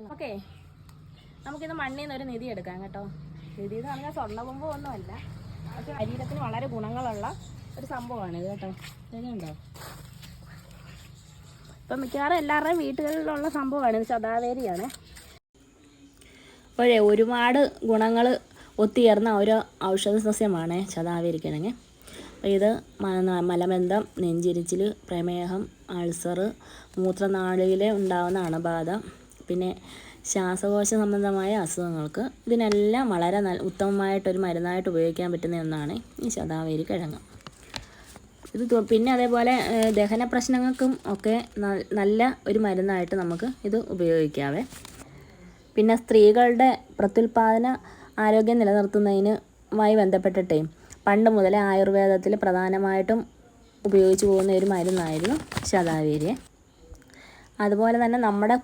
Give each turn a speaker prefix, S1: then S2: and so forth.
S1: Okay, നമുക്കിത് മണ്ണിൽ നിന്നൊരു നിധി എടുക്കാം കേട്ടോ. നിധി എന്ന് പറഞ്ഞാൽ സ്വർണ്ണകൊമ്പോ ഒന്നുമല്ല, പക്ഷെ ശരീരത്തിന് വളരെ ഗുണങ്ങളുള്ള ഒരു സംഭവമാണ് ഇത് കേട്ടോ. ഇതുണ്ടോ, ഇപ്പം മിക്കവാറും എല്ലാവരുടെയും വീട്ടുകളിലുള്ള സംഭവമാണ്. ഇത് ശതാവേരിയാണ്. അപ്പോഴേ ഒരുപാട് ഗുണങ്ങൾ ഒത്തുചേർന്ന ഒരു ഔഷധ സസ്യമാണ് ശതാവേരിക്കിഴങ്ങ്. അപ്പോൾ ഇത് മലബന്ധം, നെഞ്ചിരിച്ചിൽ, പ്രമേഹം, അൾസർ, മൂത്രനാളിയിൽ ഉണ്ടാകുന്ന അണുബാധ, പിന്നെ ശ്വാസകോശ സംബന്ധമായ അസുഖങ്ങൾക്ക് ഇതിനെല്ലാം വളരെ ഉത്തമമായിട്ടൊരു മരുന്നായിട്ട് ഉപയോഗിക്കാൻ പറ്റുന്ന ഒന്നാണ് ഈ ശതാവേരി കിഴങ്ങ്. ഇത് പിന്നെ അതേപോലെ ദഹന പ്രശ്നങ്ങൾക്കും ഒക്കെ നല്ല ഒരു മരുന്നായിട്ട് നമുക്ക് ഇത് ഉപയോഗിക്കാവേ. പിന്നെ സ്ത്രീകളുടെ പ്രത്യുൽപാദന ആരോഗ്യം നിലനിർത്തുന്നതിനുമായി ബന്ധപ്പെട്ടിട്ടേ പണ്ട് മുതലേ ആയുർവേദത്തിൽ പ്രധാനമായിട്ടും ഉപയോഗിച്ചു പോകുന്ന ഒരു മരുന്നായിരുന്നു ശതാവേരി. അതുപോലെ തന്നെ നമ്മുടെ